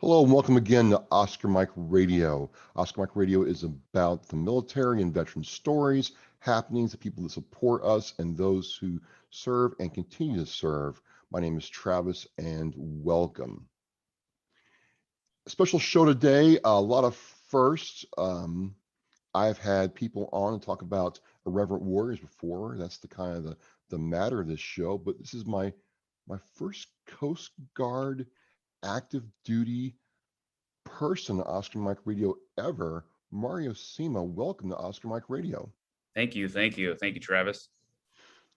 Hello and welcome again to Oscar Mike Radio. Oscar Mike Radio is about the military and veteran stories, happenings, the people that support us, and those who serve and continue to serve. My name is Travis, and welcome. A special show today, a lot of firsts. I've had people on to talk about Irreverent Warriors before. That's the kind of the matter of this show, but this is my first Coast Guard active duty person on Oscar Mike Radio ever. Mario Cima, welcome to Oscar Mike Radio. Thank you. Thank you, Travis.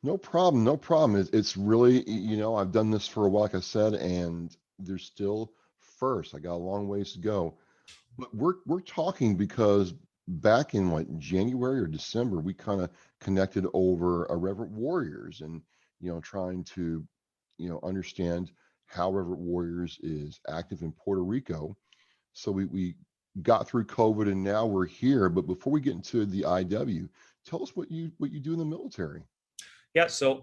No problem, no problem. It's really, I've done this for a while, like I said, and there's still first. I got a long ways to go. But we're talking because back in what, January or December, we kind of connected over Irreverent Warriors and, trying to, understand how Irreverent Warriors is active in Puerto Rico. So we got through COVID and now we're here. But before we get into the IW, tell us what you do in the military. Yeah, so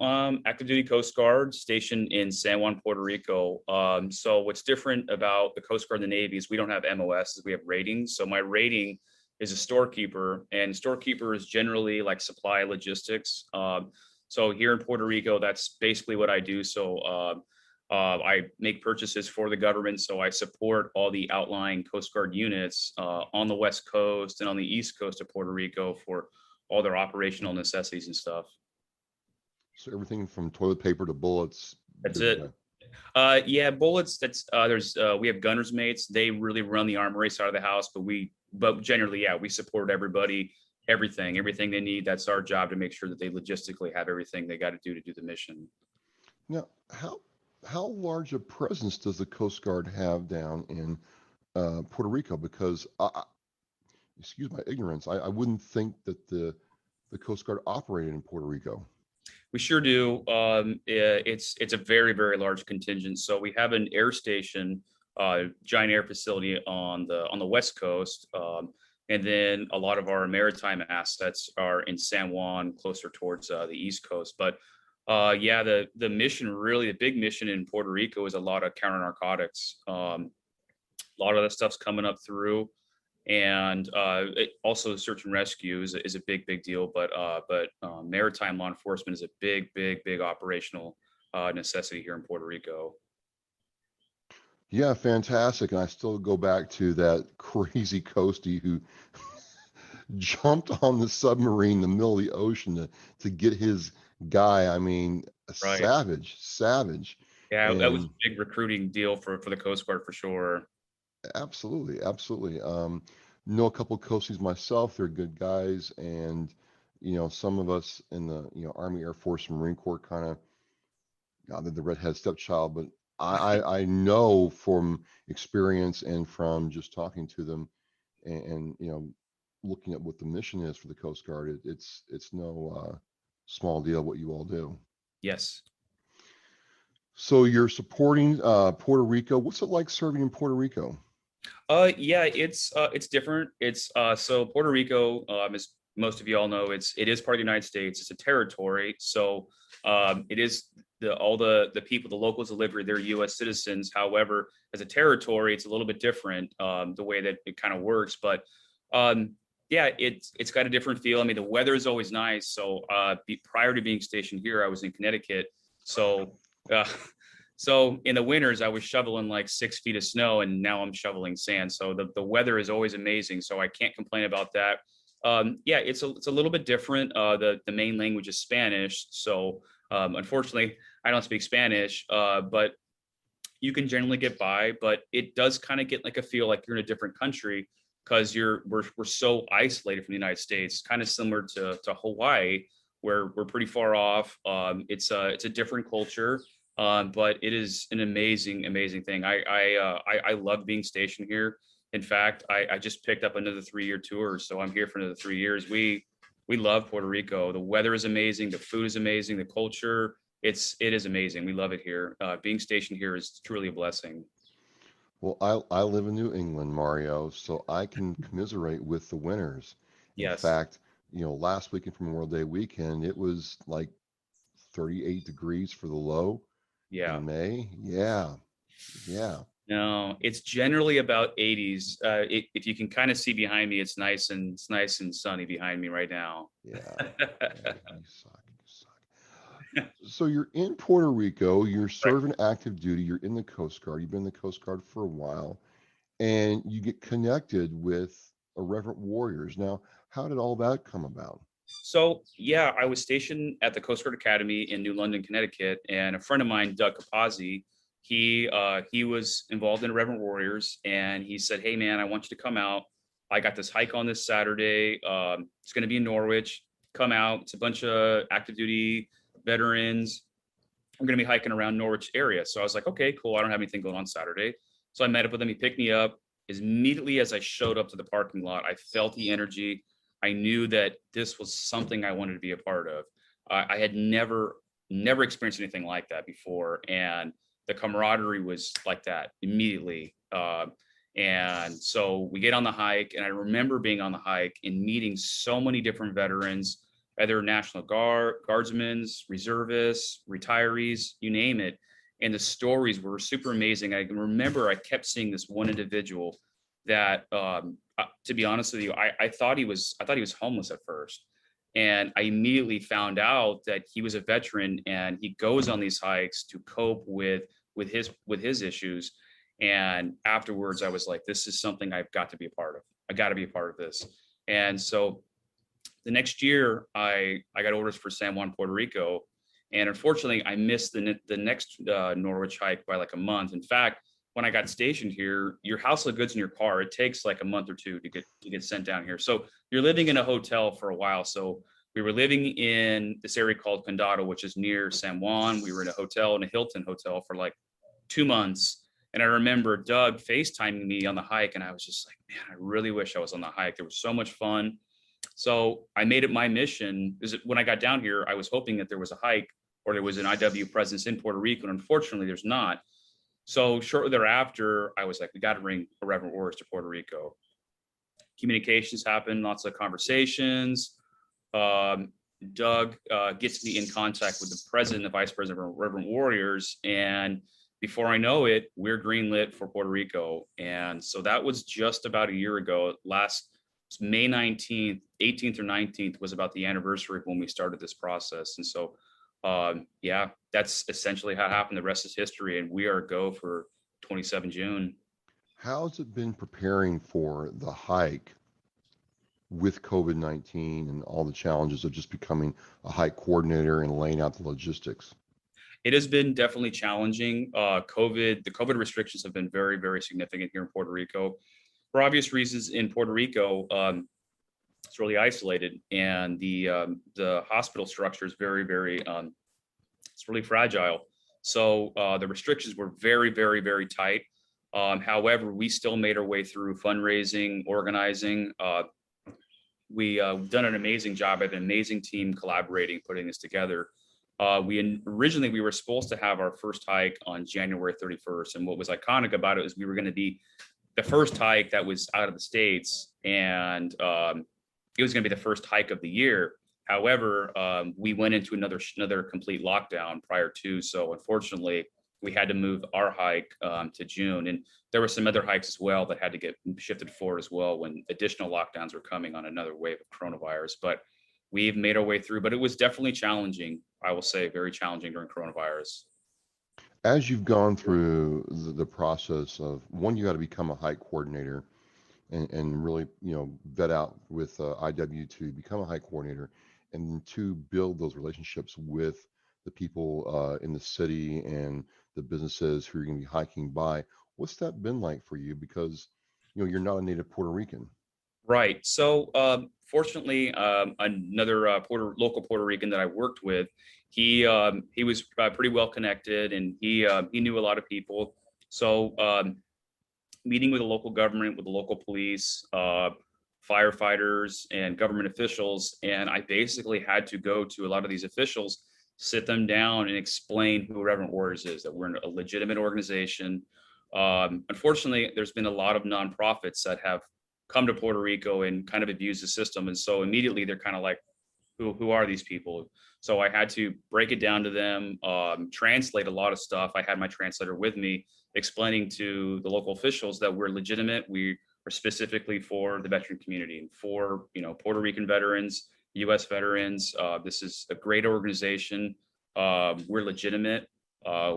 active duty Coast Guard stationed in San Juan, Puerto Rico. So what's different about the Coast Guard and the Navy is we don't have MOS, we have ratings. So my rating is a storekeeper, and storekeeper is generally like supply logistics. So here in Puerto Rico, that's basically what I do. So I make purchases for the government, so I support all the outlying Coast Guard units on the West Coast and on the East Coast of Puerto Rico for all their operational necessities and stuff. So everything from toilet paper to bullets. That's it. Yeah, bullets. That's there's we have gunner's mates. They really run the armory side of the house, but generally, yeah, we support everybody, everything they need. That's our job to make sure that they logistically have everything they got to do the mission. Now, how large a presence does the Coast Guard have down in Puerto Rico? Because excuse my ignorance, I wouldn't think that the Coast Guard operated in Puerto Rico. We sure do. It's a very large contingent. So we have an air station, giant air facility on the West Coast, and then a lot of our maritime assets are in San Juan, closer towards the East Coast. But yeah, the mission, really the big mission in Puerto Rico is a lot of counter narcotics. A lot of that stuff's coming up through. And also search and rescue is a big deal, but maritime law enforcement is a big operational necessity here in Puerto Rico. Yeah, fantastic. And I still go back to that crazy coastie who jumped on the submarine in the middle of the ocean to get his guy. I mean, a Right. savage. Yeah, that was a And big recruiting deal for the Coast Guard for sure. absolutely. Know a couple coasties myself. They're good guys, and some of us in the Army, Air Force, and Marine Corps kind of they're the redhead stepchild, but I know from experience and from just talking to them and looking at what the mission is for the Coast Guard, it's no small deal what you all do. Yes. So you're supporting Puerto Rico. What's it like serving in Puerto Rico? Yeah, it's different. It's so Puerto Rico, as most of you all know, it is part of the United States. It's a territory, so it is all the people, the locals that live here, they're U.S. citizens. However, as a territory, it's a little bit different, the way that it kind of works. But yeah, it's got a different feel. I mean, the weather is always nice. So prior to being stationed here, I was in Connecticut, so. So in the winters, I was shoveling like 6 feet of snow, and now I'm shoveling sand. So the weather is always amazing. So I can't complain about that. Yeah, it's a little bit different. The main language is Spanish. So unfortunately, I don't speak Spanish, but you can generally get by. But it does kind of get like a feel like you're in a different country because we're so isolated from the United States, kind of similar to Hawaii, where we're pretty far off. It's a different culture. But it is an amazing thing. I love being stationed here. In fact, I just picked up another 3-year tour, so I'm here for another 3 years. We love Puerto Rico. The weather is amazing. The food is amazing. The culture, it is amazing. We love it here. Being stationed here is truly a blessing. Well, I live in New England, Mario, so I can commiserate with the winters. In Yes. fact, last weekend from Memorial Day weekend, it was like 38 degrees for the low Yeah. in May. Yeah, yeah. No, it's generally about 80s. If you can kind of see behind me, it's nice and sunny behind me right now. Yeah. Yeah. You suck. You suck. So you're in Puerto Rico, you're Right. serving active duty, you're in the Coast Guard, you've been in the Coast Guard for a while, and you get connected with Irreverent Warriors. Now, how did all that come about? So yeah, I was stationed at the Coast Guard Academy in New London, Connecticut, and a friend of mine, Doug Capazzi, he was involved in Irreverent Warriors, and he said, "Hey man, I want you to come out. I got this hike on this Saturday. It's going to be in Norwich. Come out. It's a bunch of active duty veterans. I'm going to be hiking around Norwich area." So I was like, "Okay, cool. I don't have anything going on Saturday." So I met up with him. He picked me up. As immediately as I showed up to the parking lot, I felt the energy. I knew that this was something I wanted to be a part of. I had never experienced anything like that before, and the camaraderie was like that immediately. And so we get on the hike, and I remember being on the hike and meeting so many different veterans, either National Guard, guardsmen, reservists, retirees, you name it. And the stories were super amazing. I can remember I kept seeing this one individual that, to be honest with you, I thought he was homeless at first, and I immediately found out that he was a veteran and he goes on these hikes to cope with his issues. And afterwards, I was like, this is something I've got to be a part of. I got to be a part of this. And so the next year, I got orders for San Juan, Puerto Rico, and unfortunately, I missed the next Norwich hike by like a month. In fact, when I got stationed here, your household goods in your car, it takes like a month or two to get sent down here. So you're living in a hotel for a while. So we were living in this area called Condado, which is near San Juan. We were in a hotel, in a Hilton hotel, for like 2 months. And I remember Doug FaceTiming me on the hike, and I was just like, man, I really wish I was on the hike. There was so much fun. So I made it my mission. Is when I got down here, I was hoping that there was a hike or there was an IW presence in Puerto Rico, and unfortunately, there's not. So shortly thereafter, I was like, we got to bring Irreverent Warriors to Puerto Rico. Communications happened, lots of conversations. Um, Doug gets me in contact with the president, the vice president of Irreverent Warriors, and before I know it, we're greenlit for Puerto Rico. And so that was just about a year ago. Last May 19th, 18th or 19th was about the anniversary of when we started this process. And so, yeah, that's essentially how it happened. The rest is history, and we are a go for 27 June. How's it been preparing for the hike with COVID-19 and all the challenges of just becoming a hike coordinator and laying out the logistics? It has been definitely challenging. The COVID restrictions have been very, very significant here in Puerto Rico. For obvious reasons, in Puerto Rico, it's really isolated, and the hospital structure is very, very it's really fragile. So the restrictions were very, very, very tight. However, we still made our way through fundraising, organizing. We've done an amazing job. I have an amazing team collaborating, putting this together. Originally we were supposed to have our first hike on January 31st, and what was iconic about it is we were going to be the first hike that was out of the States, and it was going to be the first hike of the year. However, we went into another complete lockdown prior to, so unfortunately, we had to move our hike to June, and there were some other hikes as well that had to get shifted forward as well when additional lockdowns were coming on another wave of coronavirus. But we've made our way through, but it was definitely challenging. I will say very challenging during coronavirus. As you've gone through the process of one, you got to become a hike coordinator and really, vet out with IW to become a hike coordinator, and then to build those relationships with the people in the city and the businesses who you're going to be hiking by. What's that been like for you? Because, you're not a native Puerto Rican. Right. So, fortunately, another local Puerto Rican that I worked with, he was pretty well connected, and he knew a lot of people. So, meeting with the local government, with the local police, firefighters, and government officials, and I basically had to go to a lot of these officials, sit them down, and explain who Reverend Warriors is. That we're a legitimate organization. Unfortunately, there's been a lot of nonprofits that have come to Puerto Rico and kind of abuse the system. And so immediately they're kind of like, who are these people? So I had to break it down to them, translate a lot of stuff. I had my translator with me explaining to the local officials that we're legitimate. We are specifically for the veteran community, for Puerto Rican veterans, U.S. veterans. This is a great organization. We're legitimate.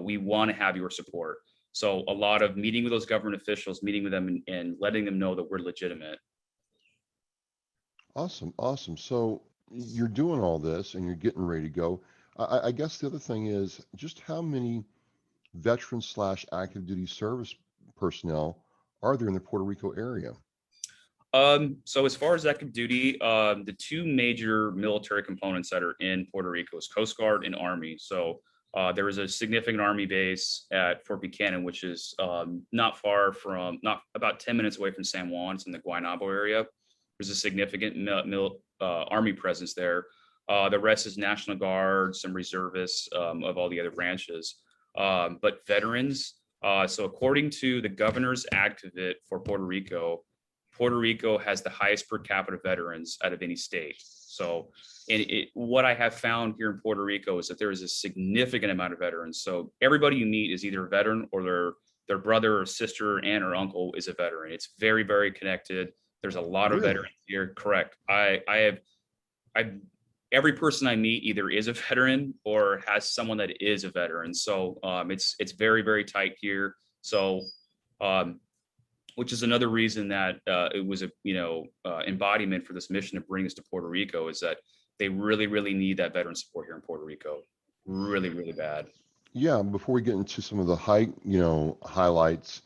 We want to have your support. So a lot of meeting with those government officials, meeting with them, and letting them know that we're legitimate. Awesome, awesome. So you're doing all this and you're getting ready to go. I guess the other thing is just how many veteran slash active duty service personnel are there in the Puerto Rico area? So as far as active duty, the two major military components that are in Puerto Rico is Coast Guard and Army. So there is a significant Army base at Fort Buchanan, which is not about 10 minutes away from San Juan. It's in the Guaynabo area. There's a significant Army presence there. The rest is National Guard, some reservists of all the other branches. But veterans, so according to the governor's advocate for Puerto Rico has the highest per capita veterans out of any state. So what I have found here in Puerto Rico is that there is a significant amount of veterans. So everybody you meet is either a veteran or their brother or sister, aunt or uncle is a veteran. It's very, very connected. There's a lot of Really? veterans here. Correct. I every person I meet either is a veteran or has someone that is a veteran. So it's very, very tight here. So which is another reason that it was a embodiment for this mission to bring us to Puerto Rico, is that they really, really need that veteran support here in Puerto Rico, really, really bad. Yeah, before we get into some of the highlights,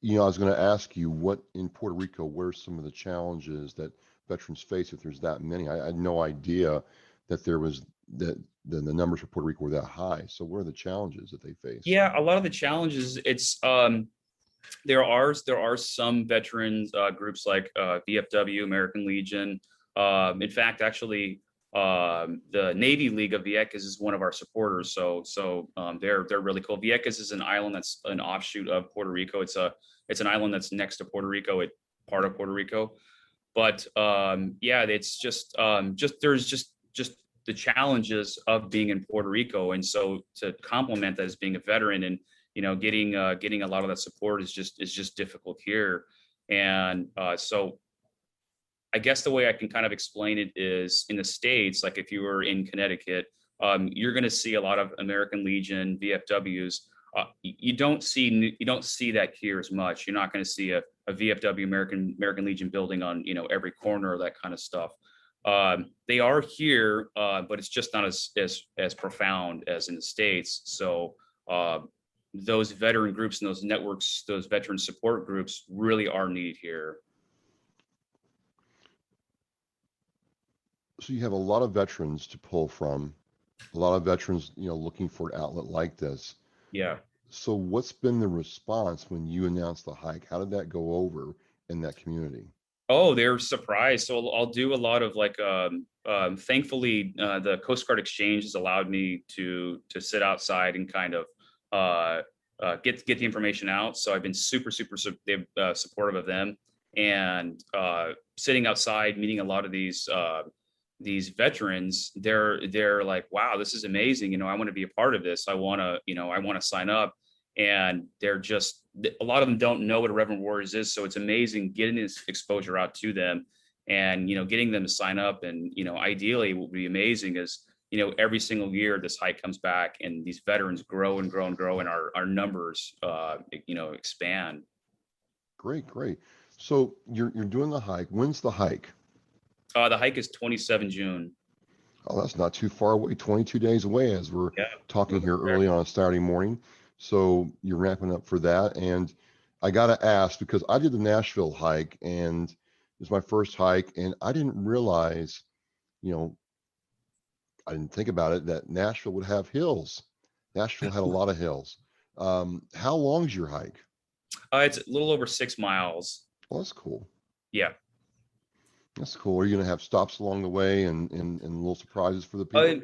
I was going to ask you what in Puerto Rico, what are some of the challenges that veterans face if there's that many? I had no idea that there was that the numbers for Puerto Rico were that high. So what are the challenges that they face? Yeah, a lot of the challenges, it's there are some veterans groups like VFW, American Legion. In fact, actually, the Navy League of Vieques is one of our supporters. So they're really cool. Vieques is an island that's an offshoot of Puerto Rico. It's an island that's next to Puerto Rico. It's part of Puerto Rico. But yeah, it's just there's just the challenges of being in Puerto Rico, and so to complement that as being a veteran and getting a lot of that support is just difficult here. And so I guess the way I can kind of explain it is in the States, like if you were in Connecticut, you're going to see a lot of American Legion, VFWs. You don't see that here as much. You're not going to see a VFW American Legion building on every corner, that kind of stuff. They are here, but it's just not as profound as in the States. So those veteran groups and those networks, those veteran support groups really are needed here. So you have a lot of veterans to pull from, a lot of veterans, looking for an outlet like this. Yeah. So what's been the response when you announced the hike? How did that go over in that community? Oh, they're surprised. So I'll do a lot of thankfully, the Coast Guard Exchange has allowed me to sit outside and kind of get the information out. So I've been super supportive of them, and sitting outside, meeting a lot of these veterans. They're like, wow, this is amazing. I want to be a part of this. I want to sign up. And they're just, a lot of them don't know what Irreverent Warriors is. So it's amazing getting this exposure out to them and, getting them to sign up. And, ideally what would be amazing is, every single year this hike comes back and these veterans grow and grow and grow, and our numbers, expand. Great, great. So you're doing the hike. When's the hike? The hike is 27 June. Oh, that's not too far away, 22 days away as we're Yeah. talking here early on a Saturday morning. So you're ramping up for that. And I got to ask, because I did the Nashville hike and it was my first hike, and I didn't realize, I didn't think about it, that Nashville would have hills. Nashville had a lot of hills. How long's your hike? It's a little over 6 miles. Well, that's cool. Yeah. That's cool. Are you going to have stops along the way and little surprises for the people?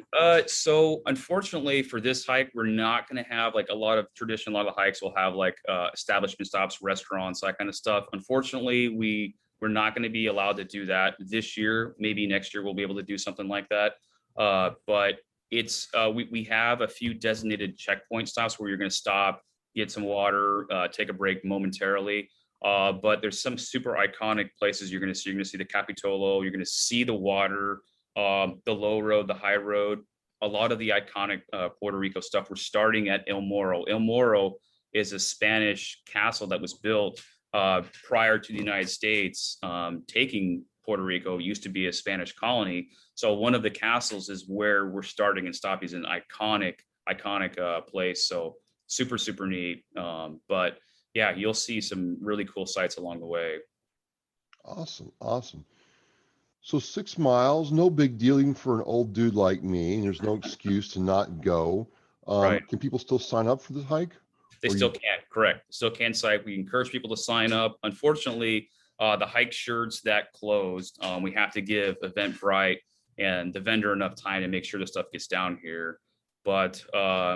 So unfortunately for this hike, we're not going to have like a lot of the hikes will have like establishment stops, restaurants, that kind of stuff. Unfortunately, we're not going to be allowed to do that this year. Maybe next year we'll be able to do something like that. But it's we have a few designated checkpoint stops where you're going to stop, get some water, take a break momentarily. But there's some super iconic places you're going to see. You're going to see the Capitolo. You're going to see the water, the low road, the high road. A lot of the iconic Puerto Rico stuff. We're starting at El Morro. El Morro is a Spanish castle that was built prior to the United States taking Puerto Rico. It used to be a Spanish colony. So one of the castles is where we're starting and stopping. Is an iconic place. So super, super neat. But yeah, you'll see some really cool sights along the way. Awesome, awesome. So 6 miles, no big deal even for an old dude like me. And there's no excuse to not go. Right. Can people still sign up for the hike? They Or still you? can, correct. Still can cite. We encourage people to sign up. Unfortunately, the hike shirts that closed, we have to give Eventbrite and the vendor enough time to make sure the stuff gets down here. But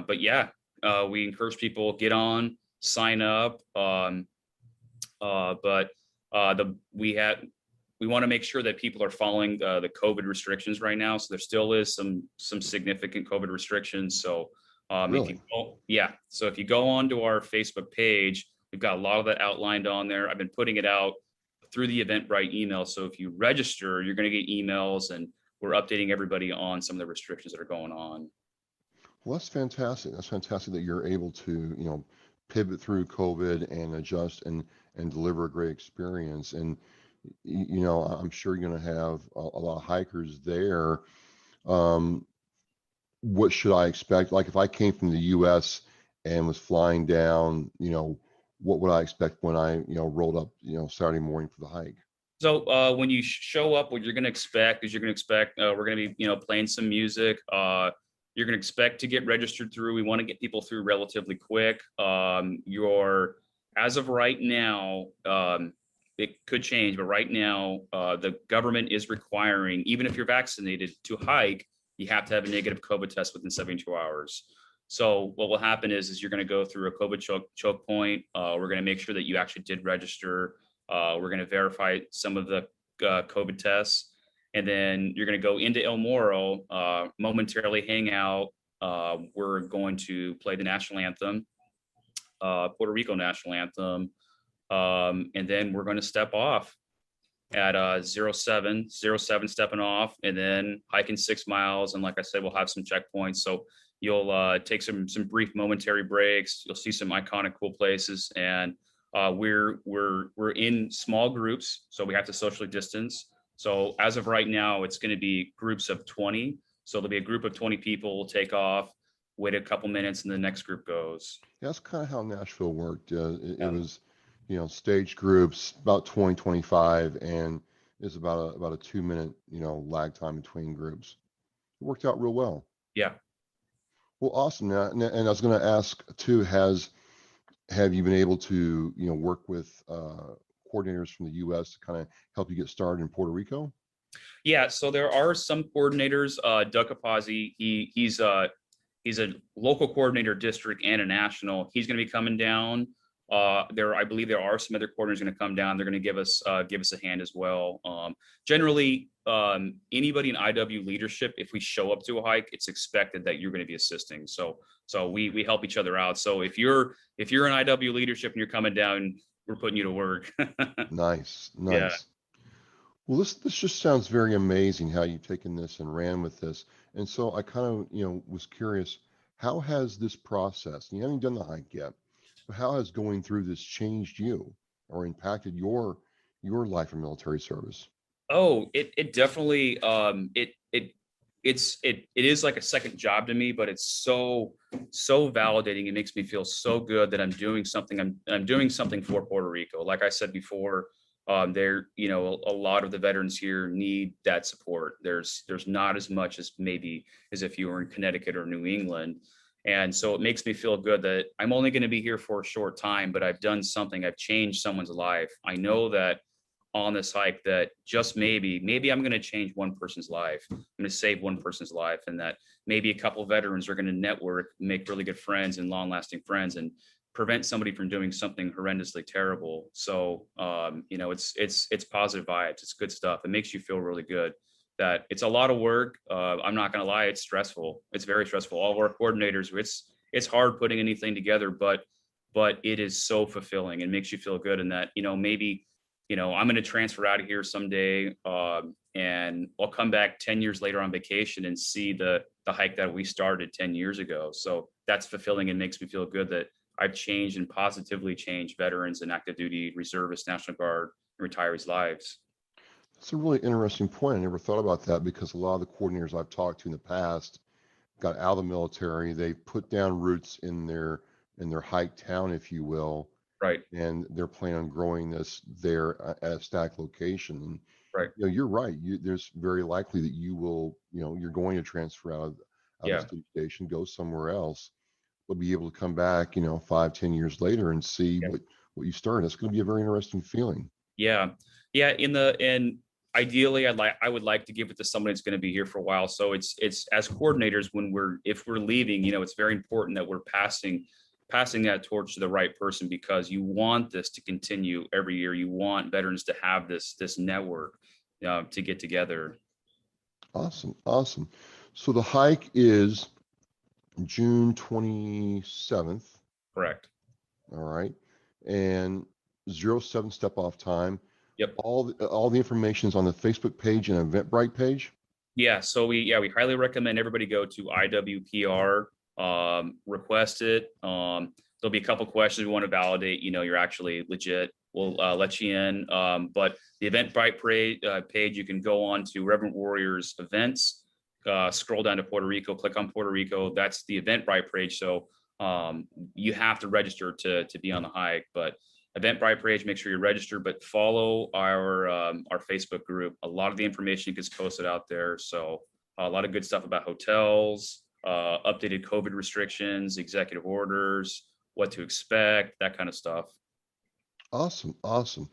yeah, we encourage people get on, sign up. But the we want to make sure that people are following the COVID restrictions right now. So there still is some significant COVID restrictions. So if you Really? go, yeah. So if you go onto our Facebook page, we've got a lot of that outlined on there. I've been putting it out through the Eventbrite email. So if you register, you're going to get emails, and we're updating everybody on some of the restrictions that are going on. Well, that's fantastic. That's fantastic that you're able to, pivot through COVID and adjust and deliver a great experience. And I'm sure you're going to have a lot of hikers there. Um, what should I expect? Like if I came from the U.S. and was flying down, what would I expect when I, rolled up, Saturday morning for the hike? So when you show up, what you're going to expect is we're going to be playing some music. You're going to expect to get registered through. We want to get people through relatively quick. As of right now, it could change, but right now the government is requiring, even if you're vaccinated, to hike, you have to have a negative COVID test within 72 hours. So what will happen is you're going to go through a COVID choke point. We're going to make sure that you actually did register. We're going to verify some of the COVID tests, and then you're going to go into El Morro, momentarily hang out. We're going to play the national anthem, Puerto Rico national anthem, and then we're going to step off at 07 stepping off, and then hiking 6 miles. And like I said, we'll have some checkpoints. So you'll take some brief momentary breaks. You'll see some iconic cool places, and we're in small groups, so we have to socially distance. So as of right now, it's going to be groups of 20. So there'll be a group of 20 people. We'll take off, wait a couple minutes, and the next group goes. Yeah, that's kind of how Nashville worked. It Yeah. was, stage groups about 20, 25, and it's about a 2 minute, lag time between groups. It worked out real well. Yeah. Well, awesome. Now, and I was going to ask too, have you been able to, work with coordinators from the U.S. to kind of help you get started in Puerto Rico? Yeah, so there are some coordinators. Doug Capazzi, he's a local coordinator, district, and a national. He's going to be coming down. I believe there are some other coordinators going to come down. They're going to give us a hand as well. Generally, anybody in IW leadership, if we show up to a hike, it's expected that you're going to be assisting. So we help each other out. So if you're in IW leadership and you're coming down, we're putting you to work. Nice, Yeah. nice. Well, this just sounds very amazing how you've taken this and ran with this. And so I kind of, was curious, how has this process, you haven't done the hike yet, but how has going through this changed you or impacted your life in military service? Oh, it definitely it is like a second job to me, but it's so validating. It makes me feel so good that I'm doing something. I'm doing something for Puerto Rico. Like I said before, a lot of the veterans here need that support. There's not as much as maybe as if you were in Connecticut or New England. And so it makes me feel good that I'm only going to be here for a short time, but I've done something. I've changed someone's life. I know that on this hike that just maybe I'm going to change one person's life. I'm going to save one person's life, and that maybe a couple of veterans are going to network, make really good friends and long-lasting friends, and prevent somebody from doing something horrendously terrible. So it's positive vibes. It's good stuff. It makes you feel really good. That it's a lot of work. I'm not going to lie, it's stressful. It's very stressful. All of our coordinators, it's hard putting anything together, but but it is so fulfilling and makes you feel good. And that, maybe, I'm going to transfer out of here someday, and I'll come back 10 years later on vacation and see the hike that we started 10 years ago. So that's fulfilling and makes me feel good that I've changed and positively changed veterans and active duty reservists, National Guard, and retirees' lives. That's a really interesting point. I never thought about that because a lot of the coordinators I've talked to in the past got out of the military. They put down roots in their hike town, if you will, Right. and they're planning on growing this there at a static location. And Right. you're right. There's very likely that you're going to transfer out of the Yeah. city station, go somewhere else, but be able to come back, 5, 10 years later and see Yeah. what you started. That's going to be a very interesting feeling. Yeah. Yeah. And ideally I would like to give it to somebody that's going to be here for a while. So it's as coordinators, if we're leaving, it's very important that we're passing that torch to the right person, because you want this to continue every year. You want veterans to have this network, to get together. Awesome, awesome. So the hike is June 27th. Correct. All right, and 07 step off time. Yep. All the information is on the Facebook page and Eventbrite page. Yeah. So we highly recommend everybody go to IWPR, request it. There'll be a couple questions we want to validate, you're actually legit. We'll let you in. But the Eventbrite page, you can go on to Irreverent Warriors events, scroll down to Puerto Rico, click on Puerto Rico. That's the Eventbrite page. So you have to register to be on the hike, but Eventbrite page, make sure you're registered, but follow our Facebook group. A lot of the information gets posted out there. So a lot of good stuff about hotels, updated COVID restrictions, executive orders, what to expect, that kind of stuff. Awesome, awesome.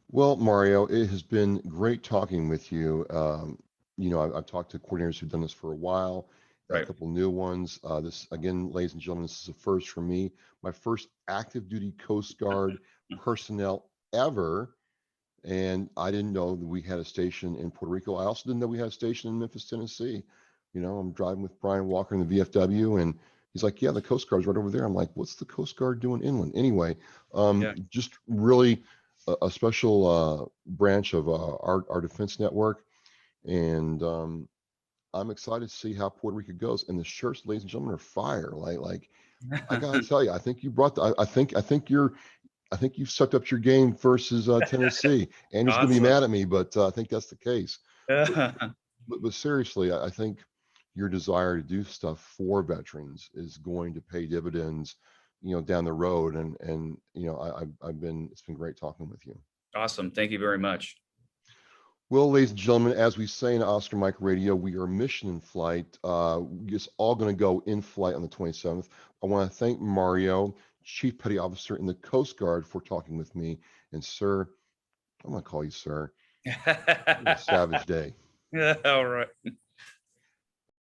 Well, Mario, it has been great talking with you. I've talked to coordinators who've done this for a while, a Right. couple new ones. This, again, ladies and gentlemen, this is a first for me. My first active duty Coast Guard personnel ever. And I didn't know that we had a station in Puerto Rico. I also didn't know we had a station in Memphis, Tennessee. I'm driving with Brian Walker in the VFW, and he's like, "Yeah, the Coast Guard's right over there." I'm like, "What's the Coast Guard doing inland?" Anyway, Yeah. just really a special branch of our defense network, and I'm excited to see how Puerto Rico goes. And the shirts, ladies and gentlemen, are fire. Like I gotta tell you, I think you brought the. I think you've stepped up your game versus Tennessee. Andy's going to be Awesome. mad at me, but I think that's the case. But, Yeah. but seriously, I think your desire to do stuff for veterans is going to pay dividends, down the road. And it's been great talking with you. Awesome. Thank you very much. Well, ladies and gentlemen, as we say in Oscar Mike Radio, we are mission in flight. It's all going to go in flight on the 27th. I want to thank Mario, Chief Petty Officer in the Coast Guard, for talking with me. And sir, I'm going to call you sir. Have a savage day. All right.